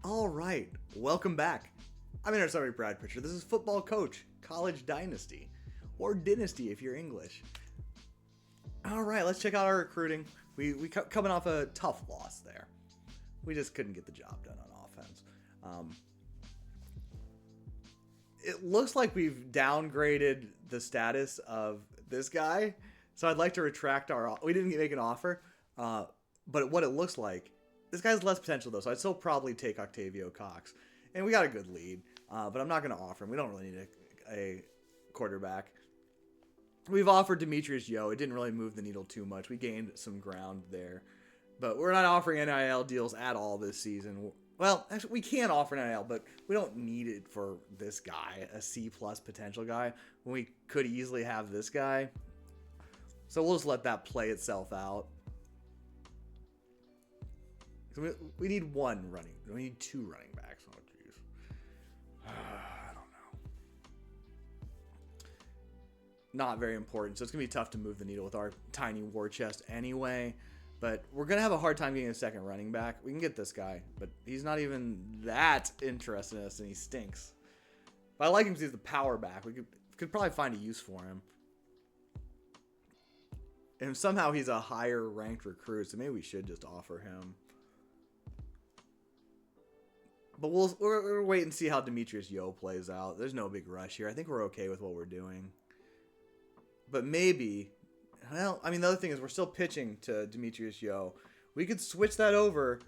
All right, welcome back. I'm Intersummary Brad Pitcher. This is Football Coach, College Dynasty, or Dynasty if you're English. All right, let's check out our recruiting. We coming off a tough loss there. We just couldn't get the job done on offense. It looks like we've downgraded the status of this guy, so I'd like to retract our. We didn't make an offer, but what it looks like. This guy's less potential, though, so I'd still probably take Octavio Cox. And we got a good lead, but I'm not going to offer him. We don't really need a quarterback. We've offered Demetrius Yo. It didn't really move the needle too much. We gained some ground there. But we're not offering NIL deals at all this season. Well, actually, we can offer NIL, but we don't need it for this guy, a C-plus potential guy, when we could easily have this guy. So we'll just let that play itself out. We need one running. We need two running backs. Oh, jeez. I don't know. Not very important. So it's going to be tough to move the needle with our tiny war chest anyway. But we're going to have a hard time getting a second running back. We can get this guy, but he's not even that interested in us, and he stinks. But I like him because he's the power back. We could probably find a use for him. And somehow he's a higher ranked recruit, so maybe we should just offer him. But we'll wait and see how Demetrius Yo plays out. There's no big rush here. I think we're okay with what we're doing. But maybe, well, I mean, the other thing is we're still pitching to Demetrius Yo. We could switch that over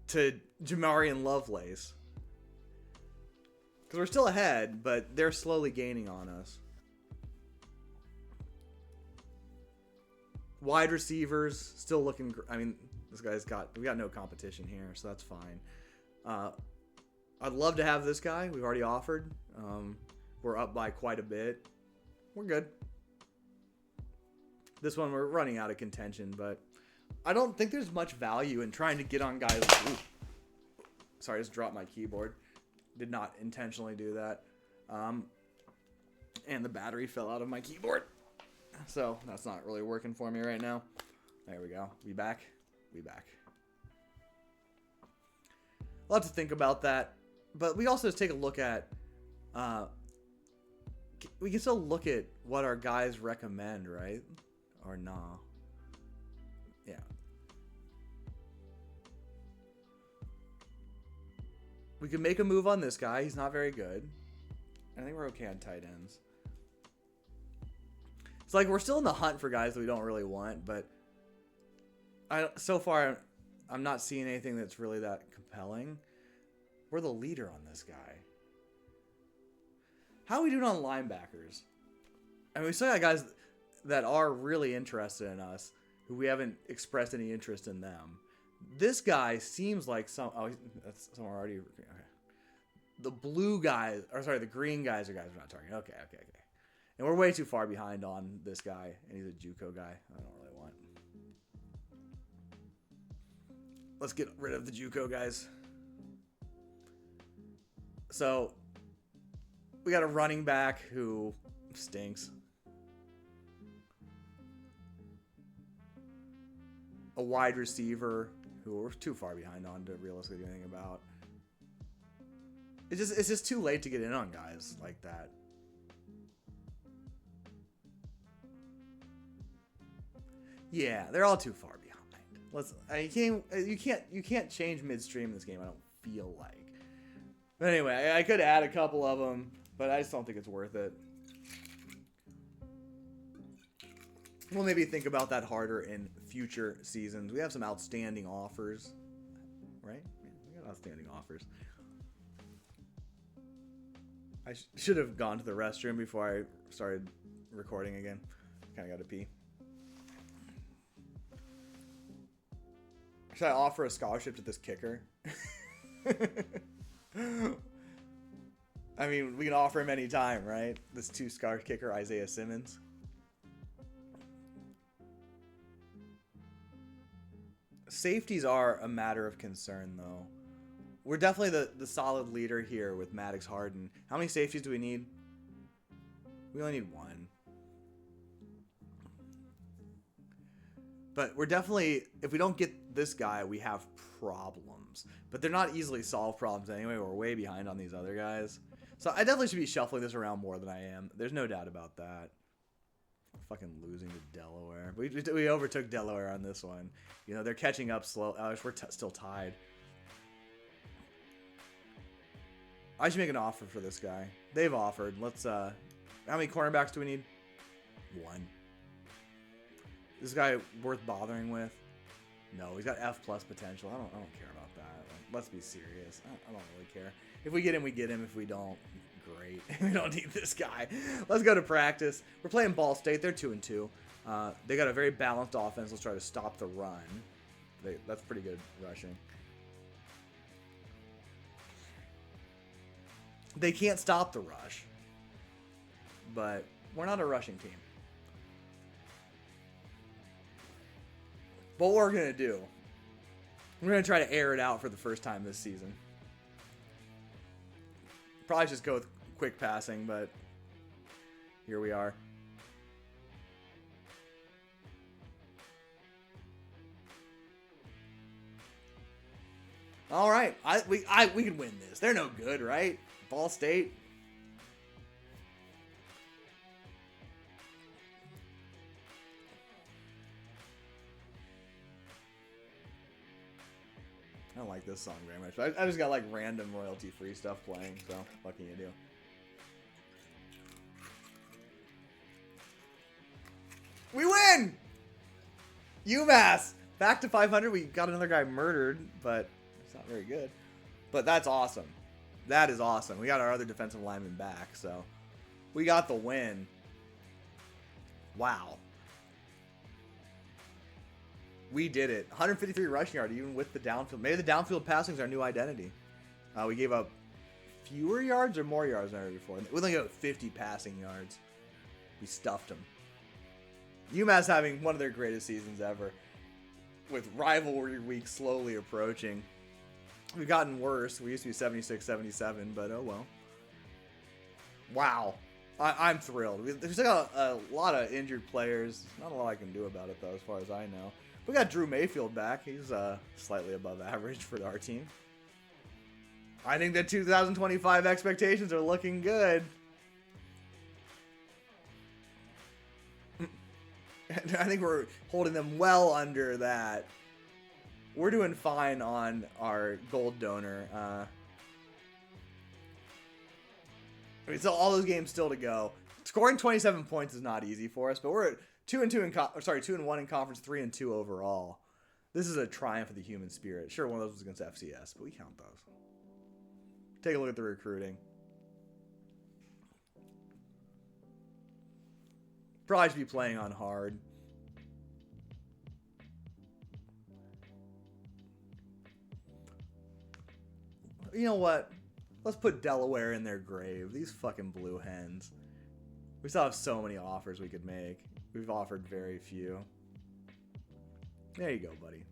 to Jamarian Lovelace. Because we're still ahead, but they're slowly gaining on us. Wide receivers, still looking, I mean, we got no competition here, so that's fine. I'd love to have this guy. We've already offered. We're up by quite a bit. We're good. This one, we're running out of contention, but I don't think there's much value in trying to get on guys. Ooh. Sorry, I just dropped my keyboard. Did not intentionally do that. And the battery fell out of my keyboard. So that's not really working for me right now. There we go. We back. We'll have to think about that. But we also just take a look at... we can still look at what our guys recommend, right? Or nah. Yeah. We can make a move on this guy. He's not very good. I think we're okay on tight ends. It's like we're still in the hunt for guys that we don't really want, but so far I'm not seeing anything that's really that compelling. We're the leader on this guy. How are we doing on linebackers? I mean, we still got guys that are really interested in us who we haven't expressed any interest in them. This guy seems like that's someone already. Okay. The blue guys, or sorry, the green guys are guys we're not targeting. Okay. And we're way too far behind on this guy, and he's a JUCO guy. I don't really want. Let's get rid of the JUCO guys. So we got a running back who stinks. A wide receiver who we're too far behind on to realistically do anything about. It's just too late to get in on guys like that. Yeah, they're all too far behind. You can't change midstream in this game. I don't feel like. But anyway, I could add a couple of them, but I just don't think it's worth it. We'll maybe think about that harder in future seasons. We have some outstanding offers, right? Yeah, we got outstanding offers. I should have gone to the restroom before I started recording again. Kind of got to pee. Should I offer a scholarship to this kicker? I mean, we can offer him any time, right? This two-star kicker, Isaiah Simmons. Safeties are a matter of concern, though. We're definitely the solid leader here with Maddox Harden. How many safeties do we need? We only need one. But we're definitely, if we don't get this guy, we have problems. But they're not easily solved problems anyway. We're way behind on these other guys. So I definitely should be shuffling this around more than I am. There's no doubt about that. Fucking losing to Delaware. We overtook Delaware on this one. You know, they're catching up slow. We're still tied. I should make an offer for this guy. They've offered. Let's, how many cornerbacks do we need? 1. This guy worth bothering with? No, he's got F+ potential. I don't care about that. Like, let's be serious. I don't really care. If we get him, we get him. If we don't, great. We don't need this guy. Let's go to practice. We're playing Ball State. They're 2-2. They got a very balanced offense. Let's try to stop the run. That's pretty good rushing. They can't stop the rush. But we're not a rushing team. But what we're going to do, we're going to try to air it out for the first time this season. Probably just go with quick passing, but here we are. All right, we can win this. They're no good, right? Ball State. I don't like this song very much. But I just got like random royalty-free stuff playing, so what can you do? We win! UMass! Back to 500. We got another guy murdered, but it's not very good. But that's awesome. That is awesome. We got our other defensive lineman back, so we got the win. Wow. We did it. 153 rushing yard, even with the downfield. Maybe the downfield passing is our new identity. We gave up fewer yards or more yards than ever before. We only got 50 passing yards. We stuffed them. UMass having one of their greatest seasons ever, with rivalry week slowly approaching. We've gotten worse. We used to be 76-77, but oh well. Wow. I'm thrilled. There's got a lot of injured players. Not a lot I can do about it, though, as far as I know. We got Drew Mayfield back. He's slightly above average for our team. I think the 2025 expectations are looking good. I think we're holding them well under that. We're doing fine on our gold donor. I mean, so all those games still to go. Scoring 27 points is not easy for us, but we're at 2-1 in conference, 3-2 overall. This is a triumph of the human spirit. Sure, one of those was against FCS, but we count those. Take a look at the recruiting. Probably should be playing on hard. You know what? Let's put Delaware in their grave. These fucking blue hens. We still have so many offers we could make. We've offered very few. There you go, buddy.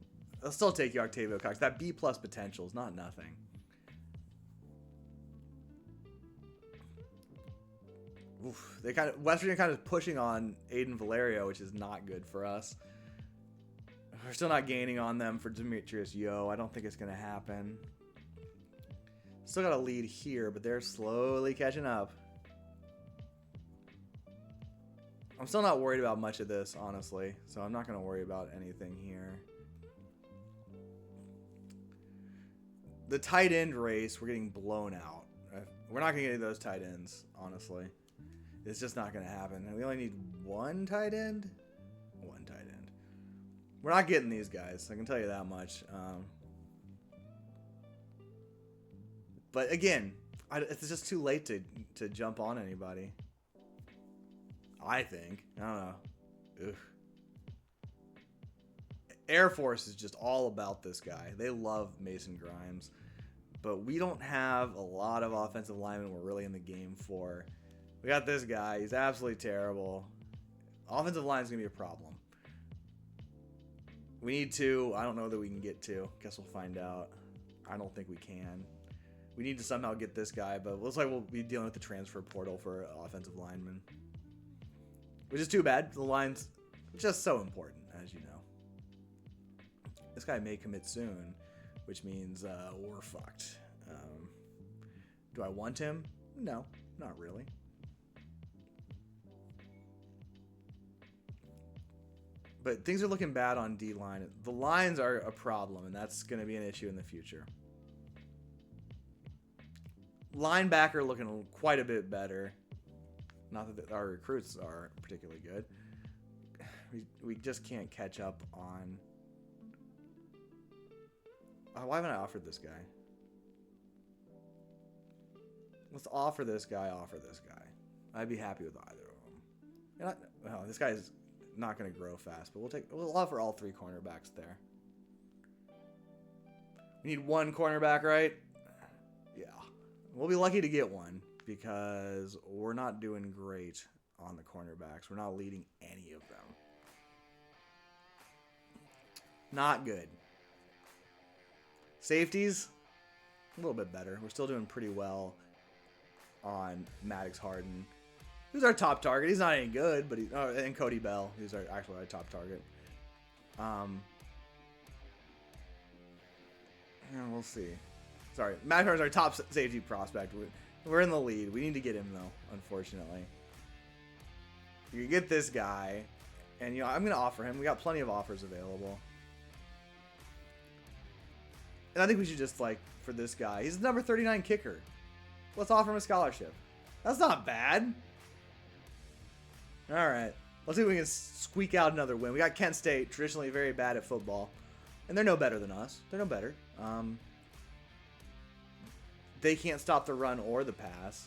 I'll still take you, Octavio Cox. That B+ potential is not nothing. Oof. West Virginia kind of pushing on Aiden Valerio, which is not good for us. We're still not gaining on them for Demetrius Yo. I don't think it's going to happen. Still got a lead here, but they're slowly catching up. I'm still not worried about much of this, honestly. So I'm not going to worry about anything here. The tight end race, we're getting blown out. We're not going to get any of those tight ends, honestly. It's just not going to happen. And we only need one tight end? One tight end. We're not getting these guys. I can tell you that much. But again, it's just too late to jump on anybody. I think. I don't know. Ugh. Air Force is just all about this guy. They love Mason Grimes. But we don't have a lot of offensive linemen we're really in the game for. We got this guy. He's absolutely terrible. Offensive line is going to be a problem. We need two. I don't know that we can get two. Guess we'll find out. I don't think we can. We need to somehow get this guy, but it looks like we'll be dealing with the transfer portal for offensive linemen. Which is too bad. The line's just so important, as you know. This guy may commit soon, which means we're fucked. Do I want him? No, not really. But things are looking bad on D-line. The lines are a problem, and that's going to be an issue in the future. Linebacker looking quite a bit better. Not that our recruits are particularly good. We just can't catch up on... why haven't I offered this guy? Let's offer this guy, I'd be happy with either of them. Well, this guy's not going to grow fast, but we'll offer all 3 cornerbacks there. We need 1 cornerback, right? Yeah. We'll be lucky to get one because we're not doing great on the cornerbacks. We're not leading any of them. Not good. Safeties, a little bit better. We're still doing pretty well on Maddox Harden, who's our top target. He's not any good, but and Cody Bell, who's actually our top target. We'll see. Sorry, Matt Harden's our top safety prospect. We're in the lead. We need to get him though, unfortunately. You get this guy, and I'm gonna offer him. We got plenty of offers available. And I think we should just, for this guy, he's the number 39 kicker. Let's offer him a scholarship. That's not bad. All right. Let's see if we can squeak out another win. We got Kent State, traditionally very bad at football. And they're no better than us. They're no better. They can't stop the run or the pass.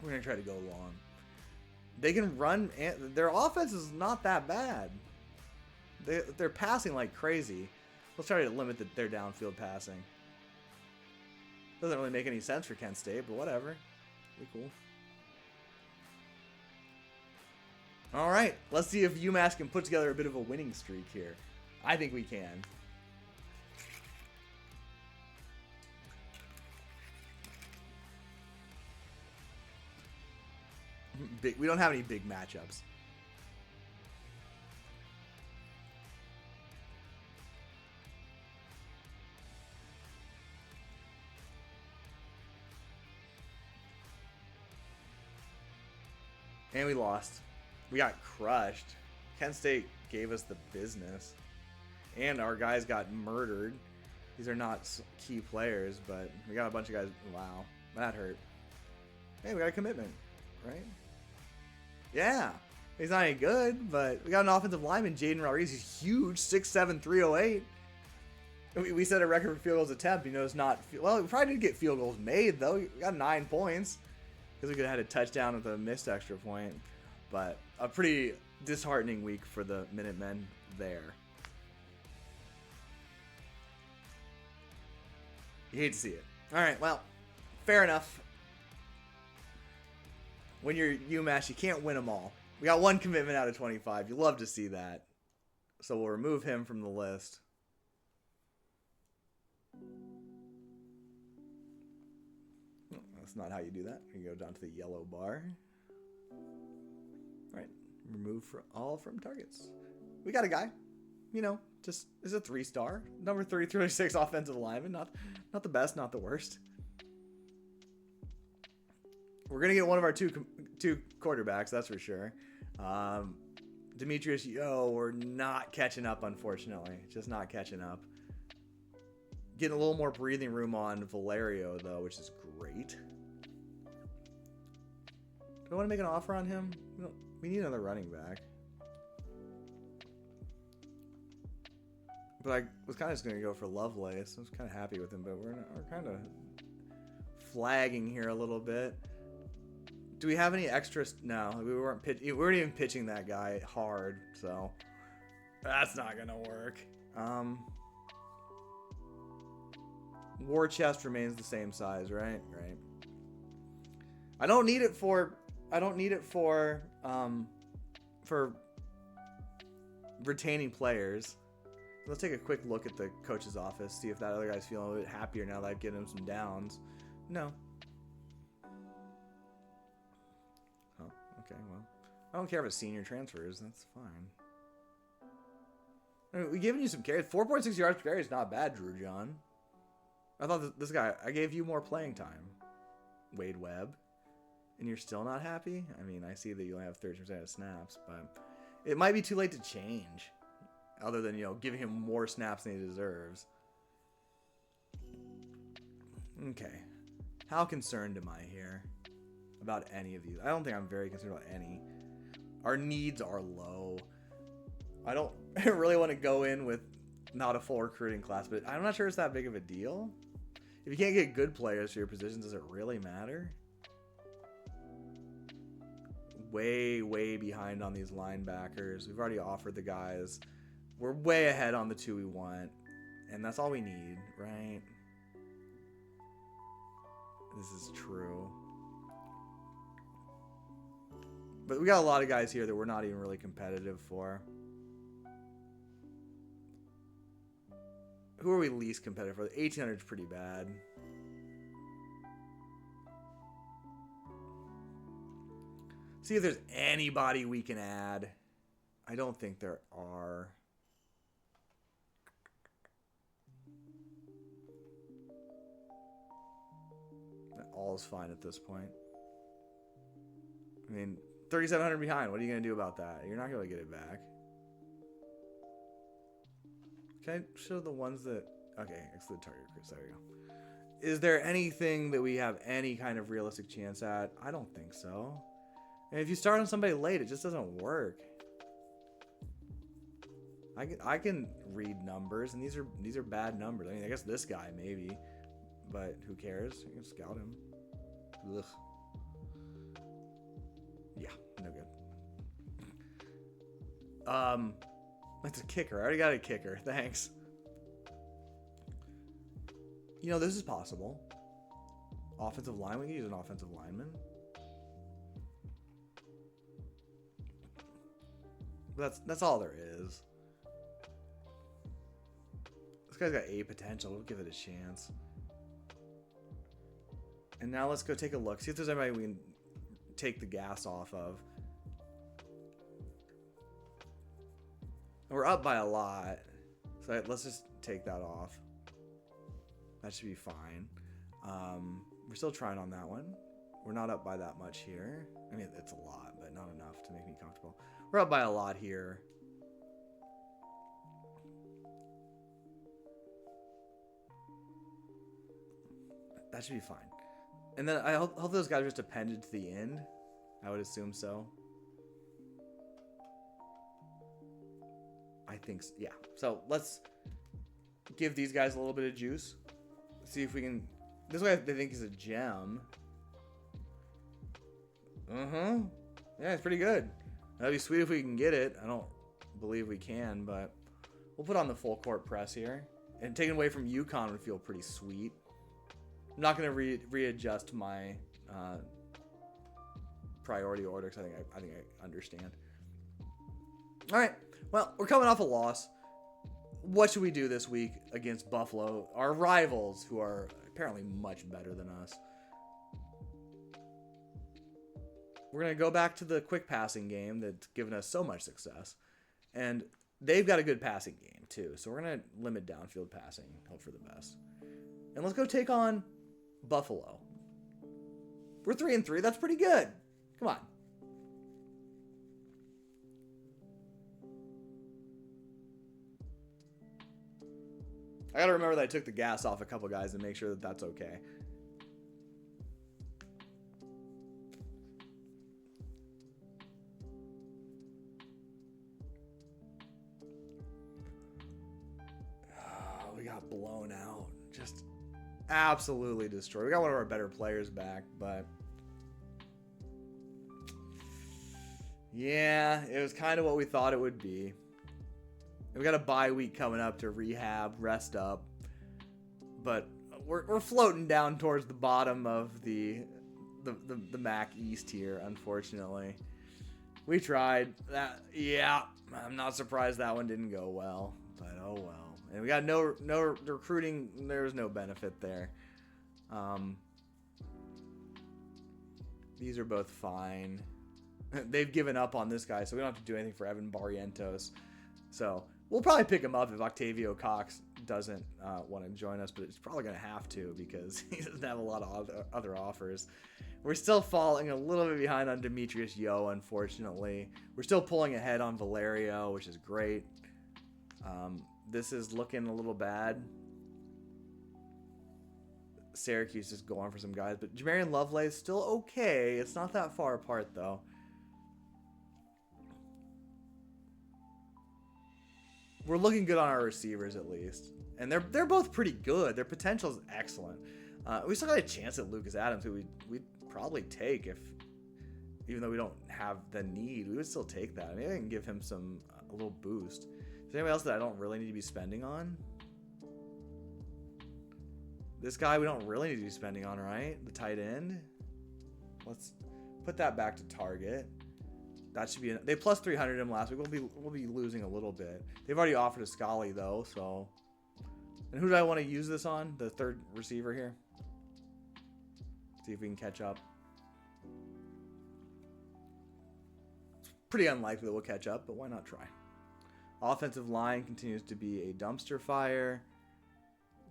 We're going to try to go long. They can run. And their offense is not that bad. They're passing like crazy. Let's try to limit their downfield passing. Doesn't really make any sense for Kent State, but whatever. Be cool. All right, let's see if UMass can put together a bit of a winning streak here. I think we can. We don't have any big matchups. And we lost. We got crushed. Kent State gave us the business. And our guys got murdered. These are not key players, but we got a bunch of guys. Wow, that hurt. Hey, we got a commitment, right? Yeah. He's not any good, but we got an offensive lineman, Jaden Rodriguez. He's huge, 6'7", 308. We set a record for field goals attempt. It's not... Well, we probably did get field goals made, though. We got 9 points. Because we could have had a touchdown with a missed extra point. But a pretty disheartening week for the Minutemen there. You hate to see it. All right, well, fair enough. When you're UMass, you can't win them all. We got 1 commitment out of 25. You love to see that. So we'll remove him from the list. That's not how you do that. You go down to the yellow bar. All right, remove all from targets. We got a guy. Just is a 3-star, number 336 offensive lineman. Not the best, not the worst. We're gonna get one of our two quarterbacks, that's for sure. Demetrius Yo, we're not catching up, unfortunately. Just not catching up. Getting a little more breathing room on Valerio, though, which is great. Do I want to make an offer on him? We need another running back. But I was kind of just going to go for Lovelace. I was kind of happy with him, but we're kind of flagging here a little bit. Do we have any extras? No, we weren't even pitching that guy hard, so that's not going to work. War chest remains the same size, right? Right. I don't need it for retaining players. Let's take a quick look at the coach's office, see if that other guy's feeling a bit happier now that I've given him some downs. No. Oh, okay, well. I don't care if a senior transfers, that's fine. I mean, we giving you some carries. 4.6 yards per carry is not bad, Drew John. I thought this guy, I gave you more playing time, Wade Webb, and you're still not happy? I mean, I see that you only have 30% of snaps, but it might be too late to change, other than, giving him more snaps than he deserves. Okay. How concerned am I here about any of these? I don't think I'm very concerned about any. Our needs are low. I don't really want to go in with not a full recruiting class, but I'm not sure it's that big of a deal. If you can't get good players for your positions, does it really matter? Way, way behind on these linebackers. We've already offered the guys. We're way ahead on the 2 we want. And that's all we need, right? This is true. But we got a lot of guys here that we're not even really competitive for. Who are we least competitive for? 1800 is pretty bad. See if there's anybody we can add. I don't think there are. All is fine at this point. I mean, 3,700 behind. What are you going to do about that? You're not going to get it back. Can I show the ones that... Okay, exclude target recruits. There we go. Is there anything that we have any kind of realistic chance at? I don't think so. And if you start on somebody late, it just doesn't work. I can read numbers, and these are bad numbers. I mean, I guess this guy maybe, but who cares? You can scout him. Ugh. Yeah, no good. That's a kicker. I already got a kicker. Thanks. This is possible. Offensive line. We can use an offensive lineman. That's all there is. This guy's got A potential. We'll give it a chance. And now let's go take a look. See if there's anybody we can take the gas off of. We're up by a lot. So let's just take that off. That should be fine. We're still trying on that one. We're not up by that much here. I mean, it's a lot, but not enough to make me comfortable. We're up by a lot here. That should be fine. And then I hope those guys are just appended to the end. I would assume so. I think so, yeah. So let's give these guys a little bit of juice. See if we can... This way they think is a gem. Yeah, it's pretty good. That'd be sweet if we can get it. I don't believe we can, but we'll put on the full court press here. And taken away from UConn would feel pretty sweet. I'm not going to readjust my priority order because I think I understand. All right. Well, we're coming off a loss. What should we do this week against Buffalo, our rivals, who are apparently much better than us? We're going to go back to the quick passing game that's given us so much success. And they've got a good passing game, too. So we're going to limit downfield passing, hope for the best. And let's go take on Buffalo. We're 3-3. That's pretty good. Come on. I got to remember that I took the gas off a couple guys and make sure that that's okay. Oh, we got blown out. Just absolutely destroyed. We got one of our better players back, but yeah, it was kind of what we thought it would be. We got a bye week coming up to rehab, rest up, but we're floating down towards the bottom of the MAC East here. Unfortunately, we tried that. Yeah, I'm not surprised that one didn't go well, but oh well. And we got no recruiting. There was no benefit there. These are both fine. They've given up on this guy, so we don't have to do anything for Evan Barrientos. So We'll probably pick him up if Octavio Cox doesn't want to join us, but it's probably going to have to because he doesn't have a lot of other offers. We're still falling a little bit behind on Demetrius Yo, unfortunately. We're still pulling ahead on Valerio, which is great. This is looking a little bad. Syracuse is going for some guys, but Jamarian Lovelace is still okay. It's not that far apart, though. We're looking good on our receivers, at least. And they're both pretty good. Their potential is excellent. We still got a chance at Lucas Adams, who we'd probably take if, even though we don't have the need, we would still take that. Maybe I can give him a little boost. Is there anybody else that I don't really need to be spending on? This guy we don't really need to be spending on, right? The tight end. Let's put that back to target. That should be they plus 300 him last week. We'll be losing a little bit. They've already offered a Scully though, so. And who do I want to use this on? The third receiver here. See if we can catch up. It's pretty unlikely that we'll catch up, but why not try? Offensive line continues to be a dumpster fire.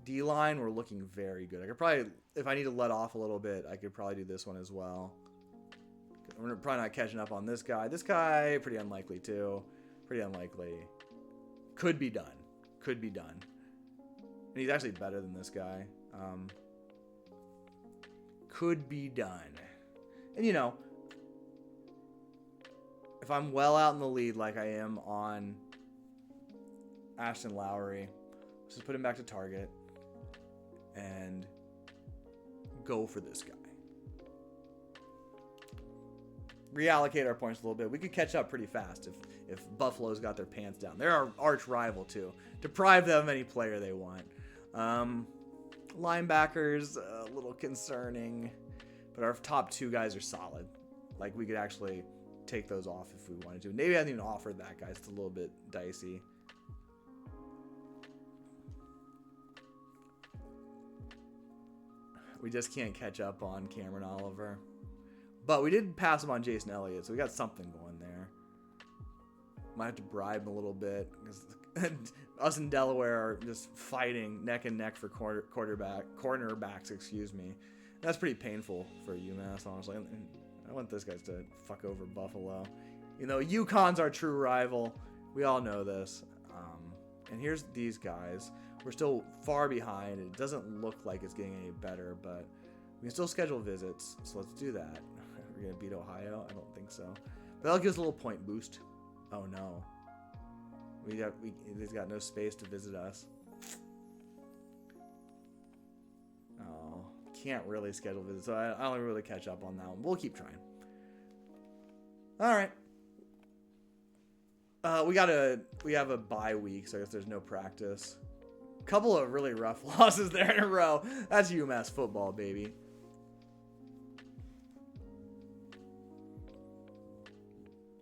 D-line, we're looking very good. I could probably, if I need to let off a little bit, I could probably do this one as well. We're probably not catching up on this guy. This guy, pretty unlikely too. Pretty unlikely. Could be done. Could be done. And he's actually better than this guy. Could be done. And you know, if I'm well out in the lead like I am on Ashton Lowry, let's just put him back to target and go for this guy. Reallocate our points a little bit. We could catch up pretty fast if Buffalo's got their pants down. They're our arch rival too. Deprive them of any player they want. Linebackers, a little concerning, but our top two guys are solid. Like we could actually take those off if we wanted to. Maybe I haven't even offered that guy. It's a little bit dicey. We just can't catch up on Cameron Oliver. But we did pass him on Jason Elliott, so we got something going there. Might have to bribe him a little bit. Because us in Delaware are just fighting neck and neck for cornerbacks, excuse me. That's pretty painful for UMass, honestly. I want this guy to fuck over Buffalo. You know, UConn's our true rival. We all know this. And here's these guys. We're still far behind. It doesn't look like it's getting any better, but we can still schedule visits, so let's do that. We're going to beat Ohio? I don't think so. But that'll give us a little point boost. Oh, no. He's got no space to visit us. Oh, can't really schedule visits, so I don't really catch up on that one. We'll keep trying. All right. We have a bye week, so I guess there's no practice. Couple of really rough losses there in a row. That's UMass football, baby.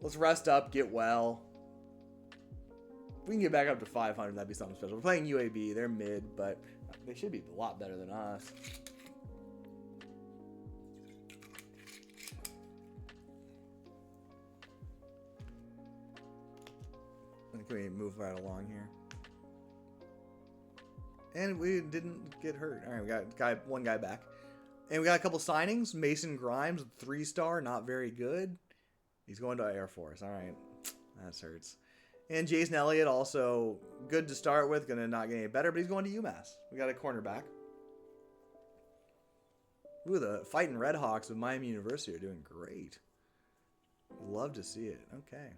Let's rest up, get well. If we can get back up to 500, that'd be something special. We're playing UAB. They're mid, but they should be a lot better than us. Can we move right along here? And we didn't get hurt. All right, we got one guy back. And we got a couple signings. Mason Grimes, 3-star, not very good. He's going to Air Force. All right, that hurts. And Jason Elliott, also good to start with. Going to not get any better, but he's going to UMass. We got a cornerback. Ooh, the Fighting Redhawks of Miami University are doing great. Love to see it. Okay.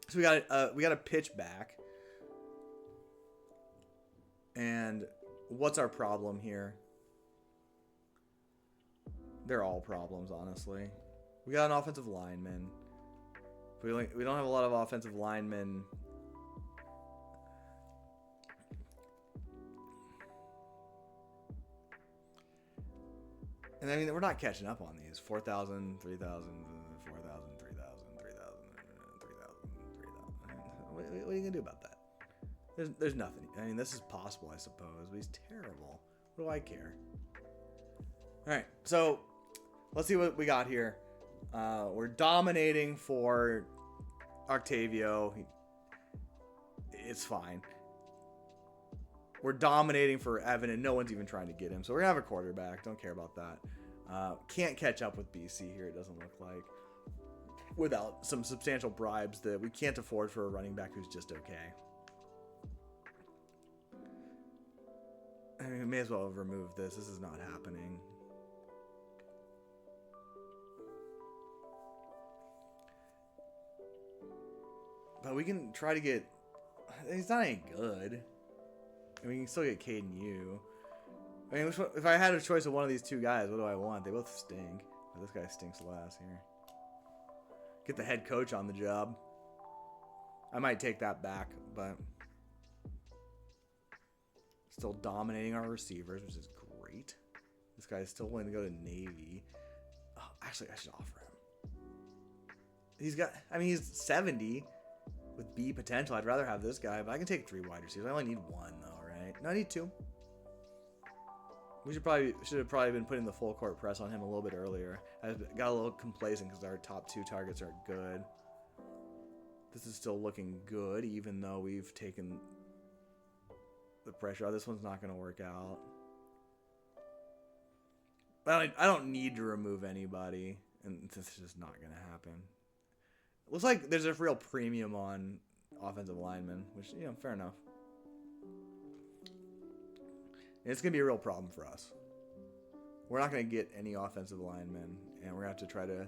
So we got a pitch back. And what's our problem here? They're all problems, honestly. We got an offensive lineman. We don't have a lot of offensive linemen. And I mean, we're not catching up on these. 4,000, 3,000, 4,000, 3,000, 3,000, 3,000, 3,000. What are you going to do about that? There's nothing. I mean, this is possible, I suppose, but he's terrible. What do I care? All right, so let's see what we got here. We're dominating for Octavio, it's fine. We're dominating for Evan, and no one's even trying to get him. So we're going to have a quarterback. Don't care about that. Can't catch up with BC here, it doesn't look like. Without some substantial bribes that we can't afford for a running back who's just okay. I mean, we may as well remove this. This is not happening. But we can try to get... He's not any good. And we can still get Caden U. I mean, if I had a choice of one of these two guys, what do I want? They both stink. But this guy stinks less here. Get the head coach on the job. I might take that back, but... Still dominating our receivers, which is great. This guy's still willing to go to Navy. Oh, actually, I should offer him. He's got... I mean, he's 70 with B potential. I'd rather have this guy, but I can take 3 wide receivers. I only need 1, though, right? No, I need 2. We should have probably been putting the full court press on him a little bit earlier. I got a little complacent because our top 2 targets are good. This is still looking good, even though we've taken the pressure. Oh, this one's not going to work out. But I don't need to remove anybody, and this is just not going to happen. It looks like there's a real premium on offensive linemen, which, you know, fair enough. And it's going to be a real problem for us. We're not going to get any offensive linemen, and we're going to have to try to...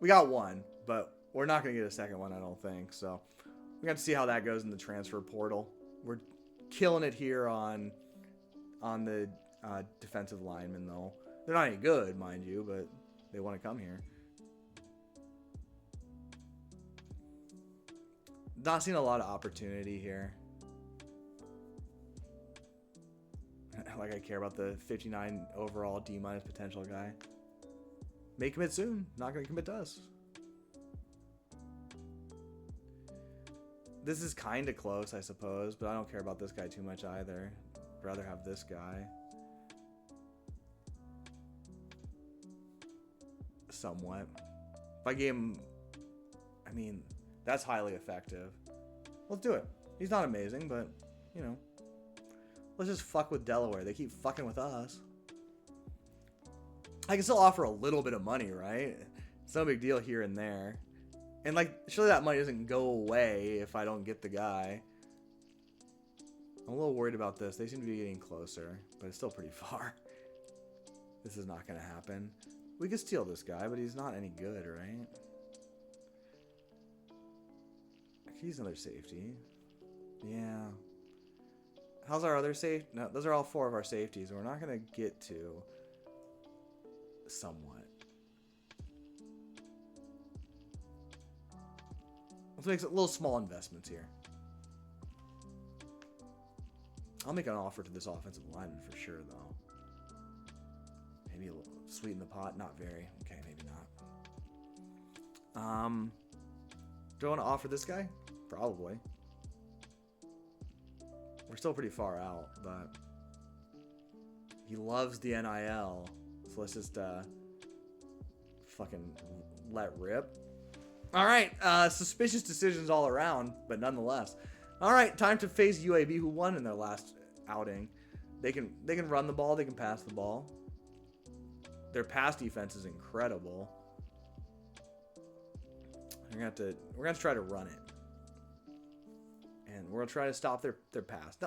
We got 1, but we're not going to get a second one, I don't think. So we're going to see how that goes in the transfer portal. We're killing it here on the defensive linemen, though. They're not any good, mind you, but they want to come here. Not seeing a lot of opportunity here. Like I care about the 59 overall D- potential guy. May commit soon. Not going to commit to us. This is kind of close, I suppose, but I don't care about this guy too much either. I'd rather have this guy. Somewhat. If I gave him... I mean, that's highly effective. Let's do it. He's not amazing, but, you know. Let's just fuck with Delaware. They keep fucking with us. I can still offer a little bit of money, right? It's no big deal here and there. And, like, surely that money doesn't go away if I don't get the guy. I'm a little worried about this. They seem to be getting closer, but it's still pretty far. This is not going to happen. We could steal this guy, but he's not any good, right? He's another safety. Yeah. How's our other safety? No, those are all 4 of our safeties, and we're not going to get to somewhat. Let's make little small investments here. I'll make an offer to this offensive lineman for sure, though. Maybe a little sweeten the pot. Not very. Okay, maybe not. Do I want to offer this guy? Probably. We're still pretty far out, but he loves the NIL. So let's just fucking let rip. All right, suspicious decisions all around, but nonetheless. All right, time to face UAB, who won in their last outing. They can run the ball, they can pass the ball. Their pass defense is incredible. We're gonna try to run it. And we're going to try to stop their pass.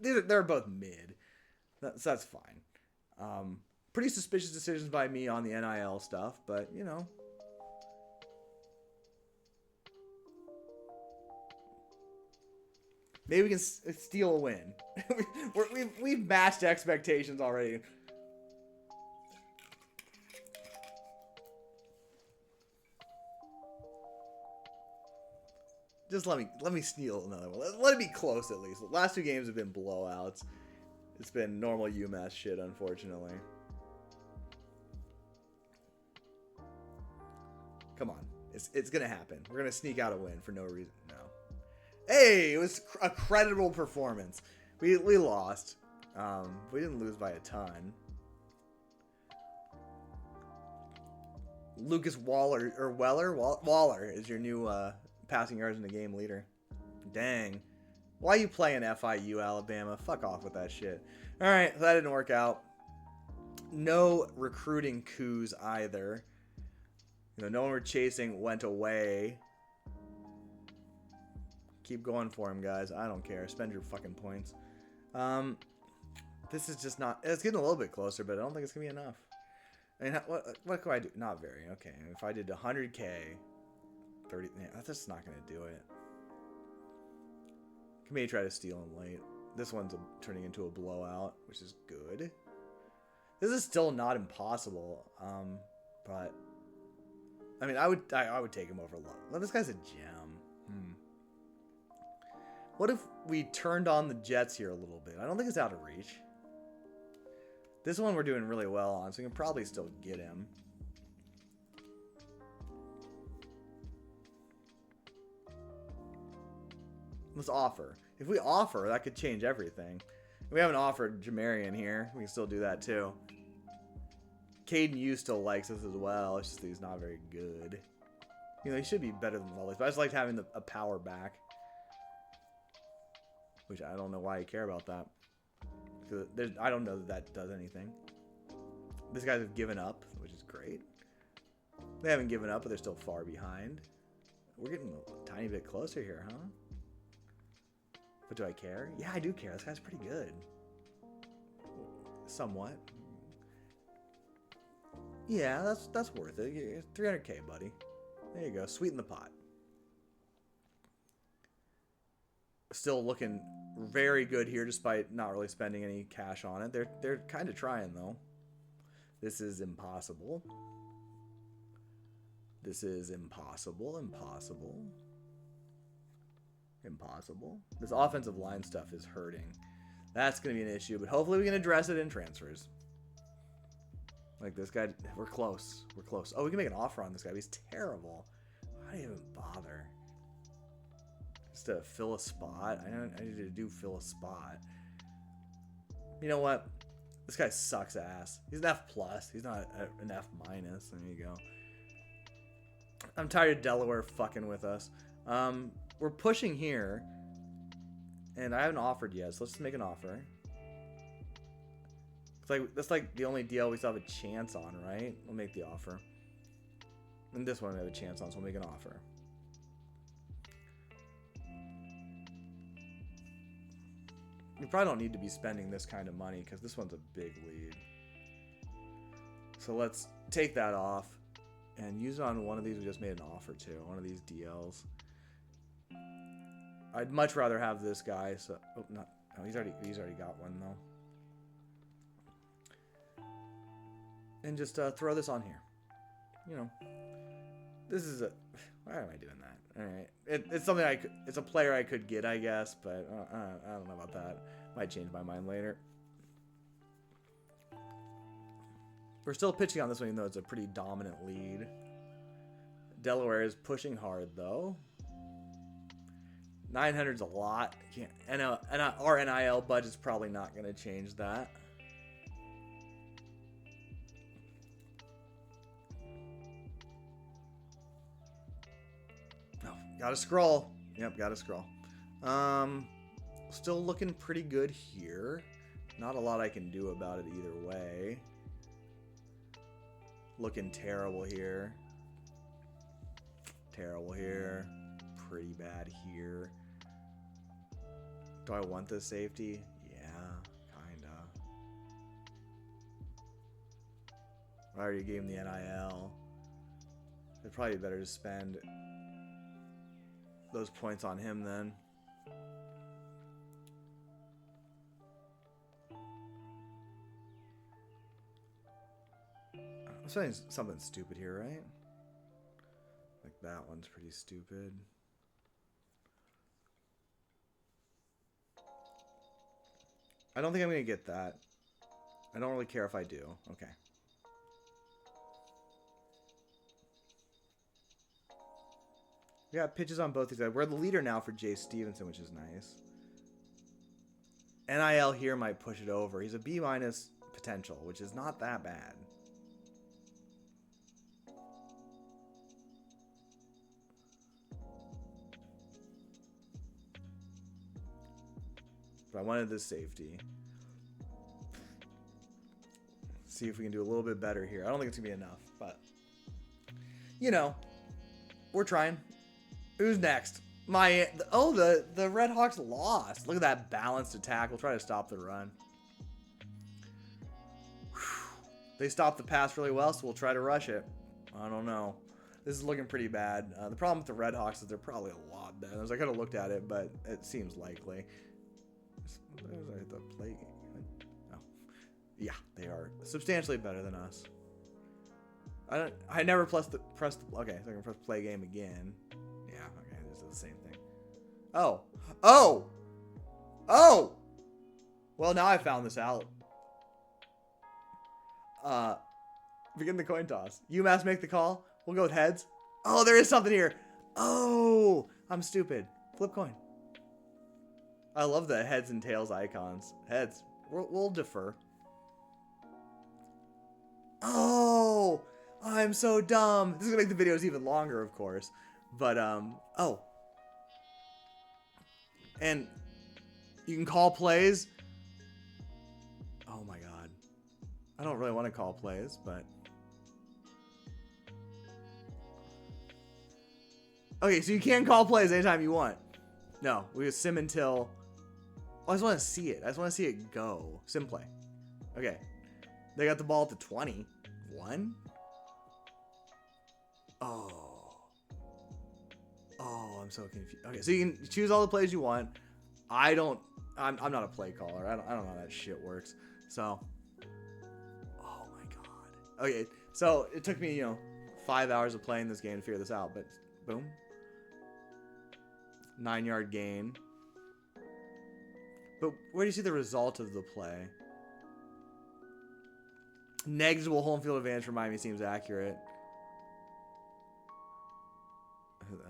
They're both mid. That's fine. Pretty suspicious decisions by me on the NIL stuff, but, you know. Maybe we can steal a win. We've matched expectations already. Just let me steal another one. Let it be close at least. The last 2 games have been blowouts. It's been normal UMass shit, unfortunately. Come on. It's going to happen. We're going to sneak out a win for no reason. No. Hey, it was a creditable performance. We lost. We didn't lose by a ton. Lucas Waller, or Waller is your new passing yards in the game leader. Dang. Why you playing FIU, Alabama? Fuck off with that shit. All right, that didn't work out. No recruiting coups either. You know, no one we're chasing went away. Keep going for him, guys. I don't care. Spend your fucking points. This is just not... It's getting a little bit closer, but I don't think it's going to be enough. I mean, what could I do? Not very. Okay. If I did 100K, 30... Yeah, that's just not going to do it. I may try to steal him late. This one's turning into a blowout, which is good. This is still not impossible, but... I mean, I would take him over low. Well, this guy's a gem. What if we turned on the Jets here a little bit? I don't think it's out of reach. This one we're doing really well on, so we can probably still get him. Let's offer. If we offer, that could change everything. If we haven't offered Jamarian here, we can still do that too. Caden Yu still likes us as well. It's just that he's not very good. You know, he should be better than all this, but I just liked having a power back. Which I don't know why you care about that. Because I don't know that does anything. These guys have given up, which is great. They haven't given up, but they're still far behind. We're getting a tiny bit closer here, huh? But do I care? Yeah, I do care. This guy's pretty good. Somewhat. Yeah, that's worth it. 300K, buddy. There you go. Sweeten the pot. Still looking very good here, despite not really spending any cash on it. They're kind of trying though. This is impossible. This is impossible. Impossible. Impossible. This offensive line stuff is hurting. That's going to be an issue, but hopefully we can address it in transfers. Like this guy, we're close. We're close. Oh, we can make an offer on this guy. But he's terrible. Why do you even bother? Just to fill a spot. I need to fill a spot. You know what? This guy sucks ass. He's an F+. He's not an F-. There you go. I'm tired of Delaware fucking with us. We're pushing here. And I haven't offered yet, so let's just make an offer. That's like the only deal we still have a chance on, right? We'll make the offer. And this one we have a chance on, so we'll make an offer. We probably don't need to be spending this kind of money because this one's a big lead. So let's take that off and use it on one of these we just made an offer to. One of these DLs. I'd much rather have this guy. So he's already got one though. And just throw this on here. You know, this is a... Why am I doing that? All right, it's something I could... It's a player I could get, I guess, but I don't know about that. Might change my mind later. We're still pitching on this one, even though it's a pretty dominant lead. Delaware is pushing hard, though. 900's a lot. Our NIL budget's probably not going to change that. Gotta scroll. Yep, gotta scroll. Still looking pretty good here. Not a lot I can do about it either way. Looking terrible here. Terrible here. Pretty bad here. Do I want this safety? Yeah, kinda. I already gave him the NIL. It'd probably be better to spend those points on him then. I'm saying something stupid here, right? Like that one's pretty stupid. I don't think I'm gonna get that. I don't really care if I do. Okay. We got pitches on both these guys. We're the leader now for Jay Stevenson, which is nice. NIL here might push it over. He's a B- potential, which is not that bad. But I wanted this safety. See if we can do a little bit better here. I don't think it's going to be enough, but you know, we're trying. Who's next? The Red Hawks lost. Look at that balanced attack. We'll try to stop the run. Whew. They stopped the pass really well, so we'll try to rush it. I don't know. This is looking pretty bad. The problem with the Red Hawks is they're probably a lot better. I could have looked at it, but it seems likely. The play game. Oh. Yeah, they are substantially better than us. I never pressed the okay, so I can press play game again. Yeah, okay, this is the same thing. Oh. Well, now I found this out. Begin the coin toss. UMass make the call. We'll go with heads. Oh, there is something here. Oh, I'm stupid. Flip coin. I love the heads and tails icons. Heads. We'll defer. Oh, I'm so dumb. This is gonna make the videos even longer, of course. But oh, and you can call plays. Oh my god, I don't really want to call plays, but okay. So you can call plays anytime you want. No, we just sim until. Oh, I just want to see it. I just want to see it go. Sim play. Okay, they got the ball at the 21. Oh, I'm so confused. Okay, so you can choose all the plays you want. I'm not a play caller. I don't know how that shit works. So, oh my god. Okay, so it took me 5 hours of playing this game to figure this out. But boom, 9-yard gain. But where do you see the result of the play? Negligible home field advantage for Miami seems accurate.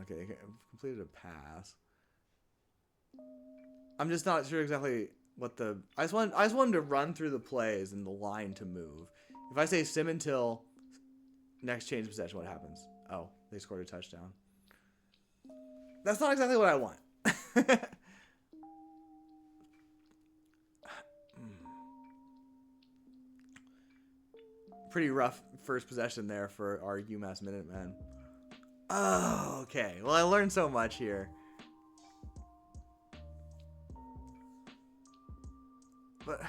Okay, completed a pass. I'm just not sure exactly what the. I just want him to run through the plays and the line to move. If I say sim until next change possession, what happens? Oh, they scored a touchdown. That's not exactly what I want. Pretty rough first possession there for our UMass Minutemen. Oh, okay. Well, I learned so much here. But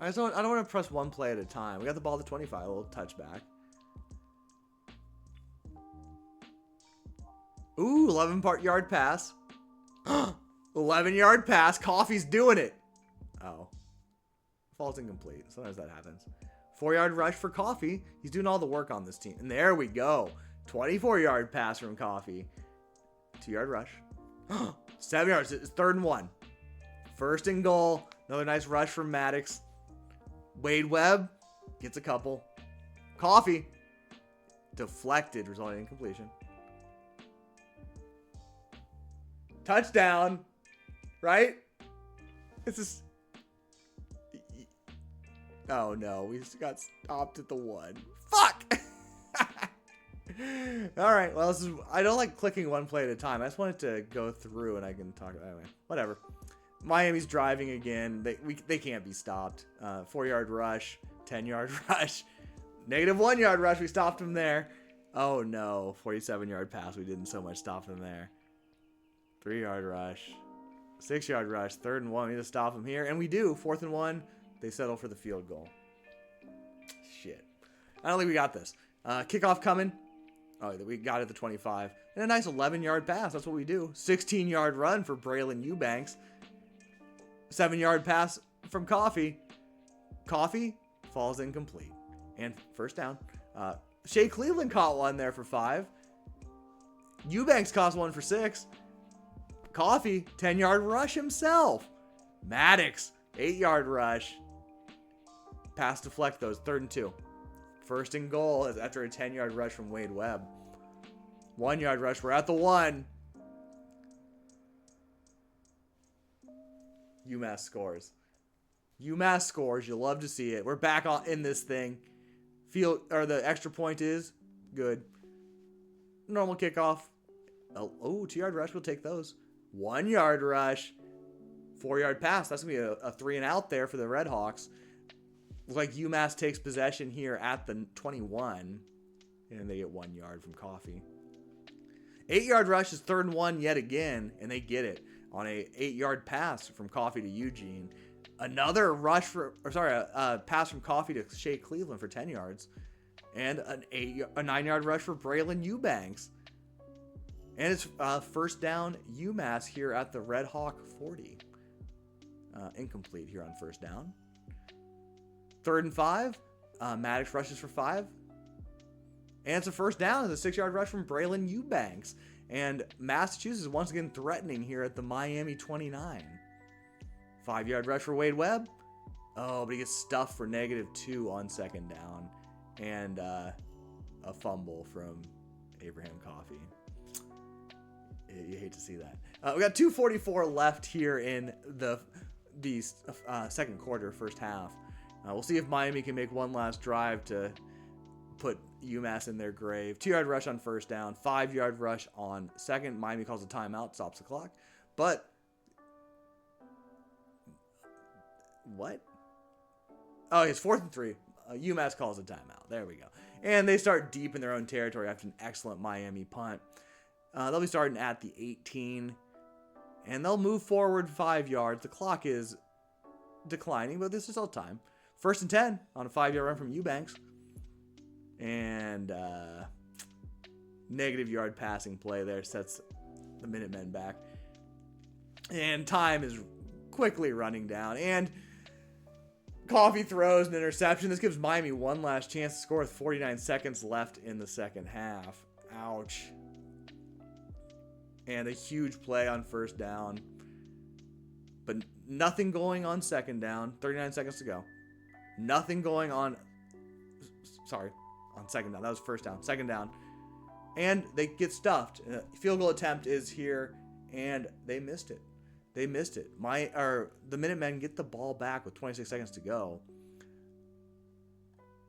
I don't want to press one play at a time. We got the ball to 25, a little touchback. Ooh, 11-yard pass. 11-yard pass. Coffee's doing it. Oh. Falls incomplete. Sometimes that happens. 4-yard rush for Coffee. He's doing all the work on this team. And there we go. 24-yard pass from Coffee. 2-yard rush. 7 yards. It's 3rd and 1. 1st and goal. Another nice rush from Maddox. Wade Webb gets a couple. Coffee. Deflected, resulting in incompletion. Touchdown. Right? It's just... Oh no, we just got stopped at the 1. Fuck! Alright, well, I don't like clicking one play at a time. I just want it to go through and I can talk about it. Anyway, whatever. Miami's driving again. They can't be stopped. 4-yard rush, 10-yard rush, -1-yard rush. We stopped him there. Oh no, 47-yard pass. We didn't so much stop him there. 3-yard rush, 6-yard rush, 3rd and 1. We need to stop him here, and we do. 4th and 1. They settle for the field goal. Shit. I don't think we got this. Kickoff coming. Oh, we got it at the 25. And a nice 11-yard pass. That's what we do. 16-yard run for Braylon Eubanks. 7-yard pass from Coffee. Coffee falls incomplete. And first down. Shea Cleveland caught one there for 5. Eubanks caught one for 6. Coffee, 10-yard rush himself. Maddox, 8-yard rush. Pass deflect those. 3rd and 2. 1st and goal is after a 10-yard rush from Wade Webb. 1-yard rush. We're at the 1. UMass scores. UMass scores. You love to see it. We're back in this thing. The extra point is good. Normal kickoff. Oh, 2-yard rush. We'll take those. 1-yard rush. 4-yard pass. That's going to be a 3 and out there for the Red Hawks. Looks like UMass takes possession here at the 21. And they get 1 yard from Coffee. 8-yard rush is 3rd and 1 yet again. And they get it on a 8-yard pass from Coffee to Eugene. Another rush a pass from Coffee to Shea Cleveland for 10 yards. And a 9-yard rush for Braylon Eubanks. And it's first down UMass here at the Red Hawk 40. Incomplete here on first down. 3rd and 5. Maddox rushes for 5. And it's a first down. It's a 6-yard rush from Braylon Eubanks. And Massachusetts once again threatening here at the Miami 29. 5-yard rush for Wade Webb. Oh, but he gets stuffed for -2 on second down. And a fumble from Abraham Coffee. You hate to see that. We got 2:44 left here in the second quarter, first half. We'll see if Miami can make one last drive to put UMass in their grave. 2-yard rush on first down, 5-yard rush on second. Miami calls a timeout, stops the clock. But what? Oh, it's 4th and 3. UMass calls a timeout. There we go. And they start deep in their own territory after an excellent Miami punt. They'll be starting at the 18. And they'll move forward 5 yards. The clock is declining, but this is all time. 1st and 10 on a 5-yard run from Eubanks. And -yard passing play there sets the Minutemen back. And time is quickly running down. And Coffee throws an interception. This gives Miami one last chance to score with 49 seconds left in the second half. Ouch. And a huge play on first down. But nothing going on second down. 39 seconds to go. Nothing going on... Sorry. On second down. That was first down. Second down. And they get stuffed. Field goal attempt is here. And they missed it. They missed it. The Minutemen get the ball back with 26 seconds to go.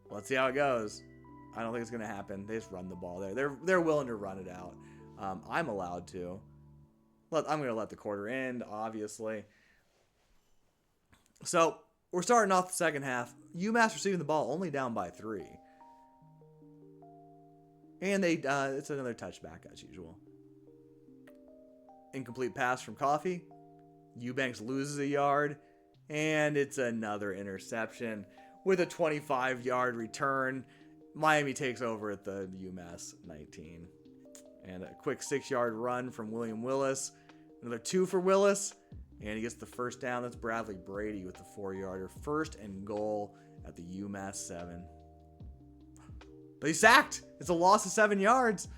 Let's see how it goes. I don't think it's going to happen. They just run the ball there. They're willing to run it out. I'm allowed to. I'm going to let the quarter end, obviously. So, we're starting off the second half. UMass receiving the ball only down by 3. And it's another touchback as usual. Incomplete pass from Coffee. Eubanks loses a yard. And it's another interception with a 25-yard return. Miami takes over at the UMass 19. And a quick 6-yard run from William Willis. Another 2 for Willis. And he gets the first down. That's Bradley Brady with the 4-yarder. 1st and goal at the UMass 7. But he's sacked. It's a loss of 7 yards.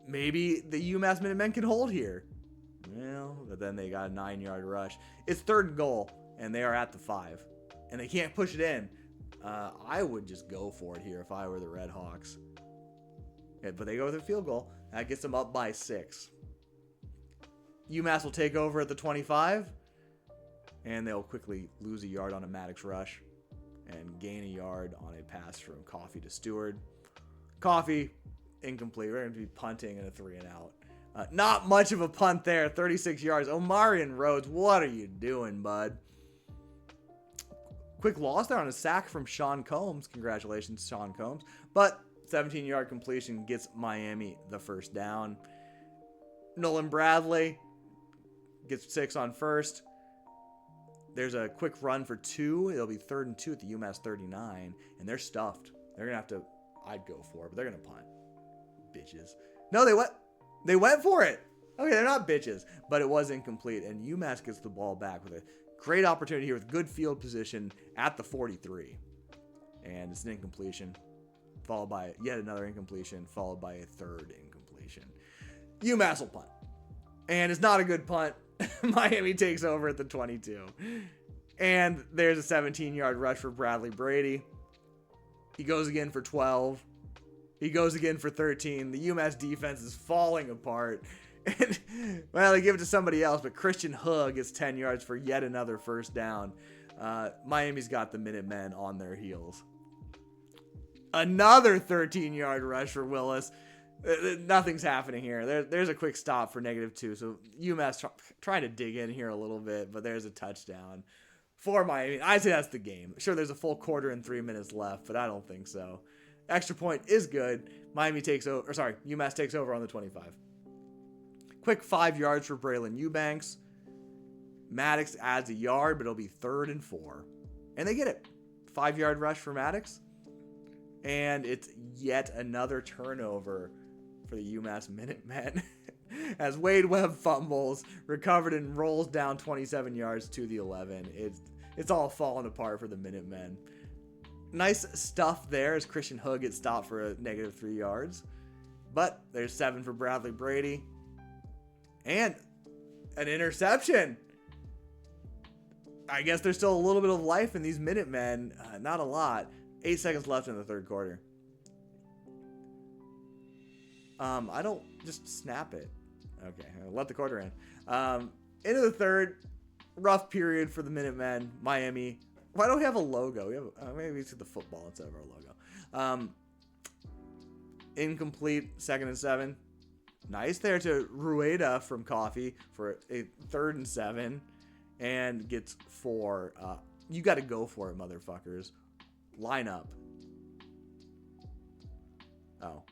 Maybe the UMass Minutemen can hold here. Well, but then they got a 9-yard rush. It's 3rd and goal, and they are at the 5. And they can't push it in. I would just go for it here if I were the Red Hawks. Yeah, but they go with a field goal. That gets them up by 6. UMass will take over at the 25. And they'll quickly lose a yard on a Maddox rush. And gain a yard on a pass from Coffee to Stewart. Coffee, incomplete. We're going to be punting and a 3 and out. Not much of a punt there. 36 yards. Omarion Rhodes, what are you doing, bud? Quick loss there on a sack from Sean Combs. Congratulations, Sean Combs. But 17-yard completion gets Miami the first down. Nolan Bradley gets 6 on first. There's a quick run for 2. It'll be 3rd and 2 at the UMass 39. And they're stuffed. They're going to have to... I'd go for it, but they're going to punt. Bitches. No, they went for it. Okay, they're not bitches. But it was incomplete. And UMass gets the ball back with a great opportunity here with good field position at the 43. And it's an incompletion. Followed by yet another incompletion. Followed by a 3rd incompletion. UMass will punt. And it's not a good punt. Miami takes over at the 22. And there's a 17-yard rush for Bradley Brady. He goes again for 12. He goes again for 13. The UMass defense is falling apart. And, well, they give it to somebody else, but Christian Hug gets 10 yards for yet another first down. Miami's got the Minutemen on their heels. Another 13-yard rush for Willis. Nothing's happening here. There's a quick stop for -2. So UMass trying to dig in here a little bit, but there's a touchdown for Miami. I'd say that's the game. Sure, there's a full quarter and 3 minutes left, but I don't think so. Extra point is good. UMass takes over on the 25. Quick 5 yards for Braylon Eubanks. Maddox adds a yard, but it'll be 3rd and 4. And they get it. 5-yard rush for Maddox. And it's yet another turnover for the UMass Minutemen. As Wade Webb fumbles, recovered and rolls down 27 yards to the 11. It's all falling apart for the Minutemen. Nice stuff there as Christian Hood gets stopped for a -3 yards. But there's 7 for Bradley Brady. And an interception. I guess there's still a little bit of life in these Minutemen. Not a lot. 8 seconds left in the 3rd quarter. I don't just snap it. Okay, I'll let the quarter in. Into the 3rd. Rough period for the Minutemen. Miami. Why don't we have a logo? We have maybe it's the football instead of our logo. Incomplete. 2nd and 7. Nice there to Rueda from Coffee for a 3rd and 7. And gets 4. You got to go for it, motherfuckers. Line up. Oh.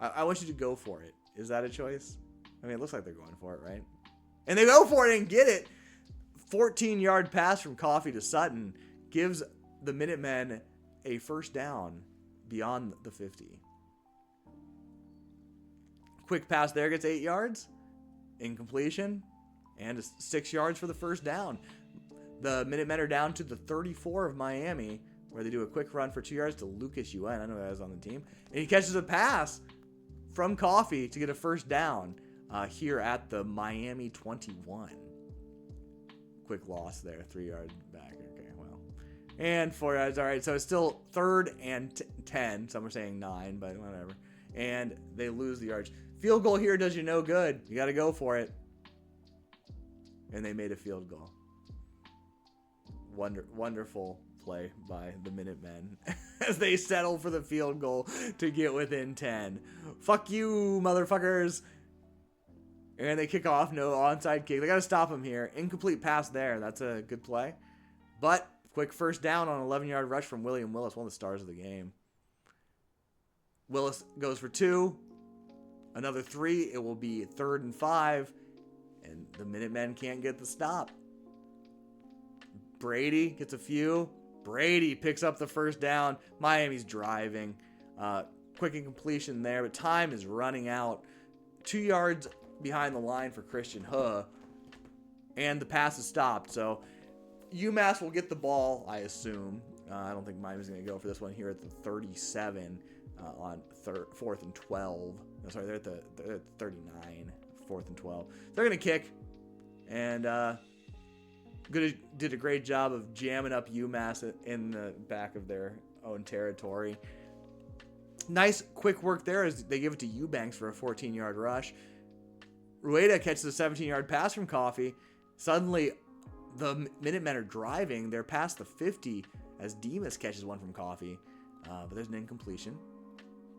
I want you to go for it. Is that a choice? I mean, it looks like they're going for it, right? And they go for it and get it. 14-yard pass from Coffee to Sutton gives the Minutemen a 1st down beyond the 50. Quick pass there gets 8 yards. Incompletion. And 6 yards for the 1st down. The Minutemen are down to the 34 of Miami, where they do a quick run for 2 yards to Lucas Yuen. I know that was on the team. And he catches a pass from Coffee to get a 1st down here at the Miami 21. Quick loss there, 3 yards back. Okay, well. And 4 yards. All right, so it's still 3rd and 10. Some are saying 9, but whatever. And they lose the yards. Field goal here does you no good. You got to go for it. And they made a field goal. Wonderful play by the Minutemen as they settle for the field goal to get within 10. Fuck you, motherfuckers. And they kick off. No onside kick. They got to stop him here. Incomplete pass there. That's a good play. But quick 1st down on an 11-yard rush from William Willis, one of the stars of the game. Willis goes for 2. Another 3. It will be 3rd and 5. And the Minutemen can't get the stop. Brady gets a few. Brady picks up the 1st down. Miami's driving. Quick incompletion there, but time is running out. 2 yards behind the line for Christian Huh. And the pass is stopped. So UMass will get the ball, I assume. I don't think Miami's going to go for this one here at the 37 on 4th and 12. No, sorry, they're at 39. 4th and 12. They're going to kick. And did a great job of jamming up UMass in the back of their own territory. Nice quick work there as they give it to Eubanks for a 14-yard rush. Rueda catches a 17-yard pass from Coffee. Suddenly, the Minutemen are driving. They're past the 50 as Demas catches one from Coffee. But there's an incompletion.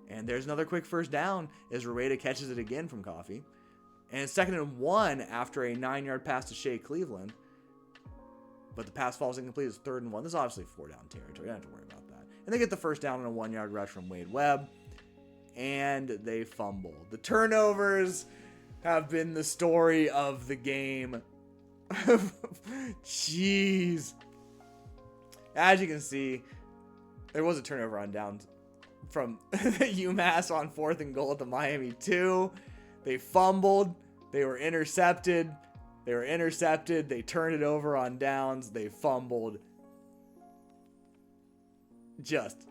And there's another quick 1st down as Rueda catches it again from Coffee. And it's 2nd and 1 after a 9-yard pass to Shea Cleveland. But the pass falls incomplete. It's 3rd and 1. This is obviously 4-down territory. You don't have to worry about that. And they get the 1st down on a 1-yard rush from Wade Webb. And they fumble. The turnovers have been the story of the game. Jeez. As you can see, there was a turnover on downs from UMass on 4th and goal at the Miami 2. They fumbled. They were intercepted. They turned it over on downs. They fumbled. Just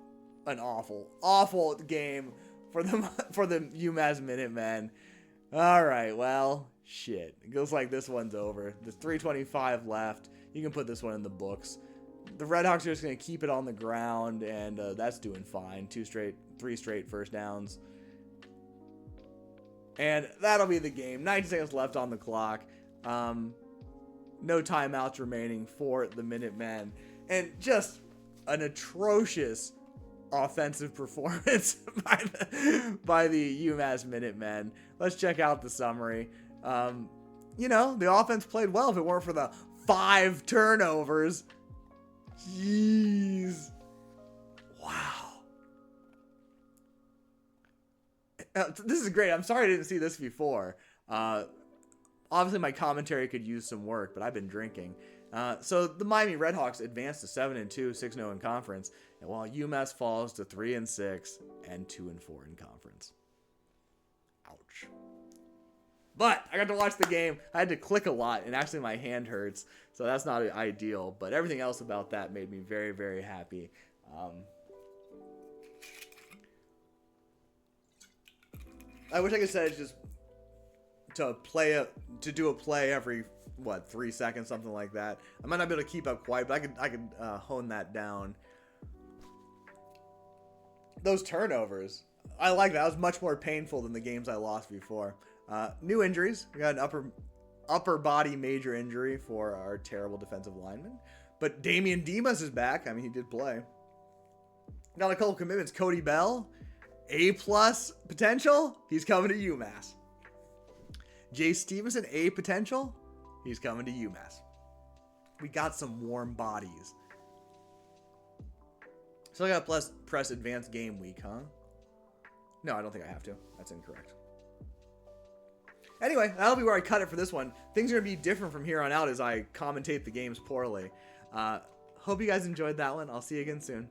an awful game for the UMass Minutemen. All right, well, shit. It looks like this one's over. There's 3:25 left. You can put this one in the books. The Redhawks are just going to keep it on the ground, and that's doing fine. 3 straight 1st downs. And that'll be the game. 90 seconds left on the clock. No timeouts remaining for the Minutemen. And just an atrocious offensive performance by the UMass Minutemen. Let's check out the summary. You know, the offense played well if it weren't for the 5 turnovers. Jeez. Wow. This is great. I'm sorry I didn't see this before. Obviously, my commentary could use some work, but I've been drinking. So the Miami Redhawks advanced to 7-2, 6-0 in conference, and while UMass falls to 3-6 and 2-4 in conference. Ouch. But I got to watch the game. I had to click a lot, and actually my hand hurts, so that's not ideal. But everything else about that made me very, very happy. I wish I could say it's just to do a play every 3 seconds, something like that. I might not be able to keep up quite, but I could hone that down. Those turnovers, I like that. That was much more painful than the games I lost before. New injuries. We got an upper body major injury for our terrible defensive lineman, but Damian Demas is back. I mean, he did play. Got a couple commitments. Cody Bell, A+ potential. He's coming to UMass. Jay Stevenson, A potential. He's coming to UMass. We got some warm bodies. So I got to press advanced game week, huh? No, I don't think I have to. That's incorrect. Anyway, that'll be where I cut it for this one. Things are going to be different from here on out as I commentate the games poorly. Hope you guys enjoyed that one. I'll see you again soon.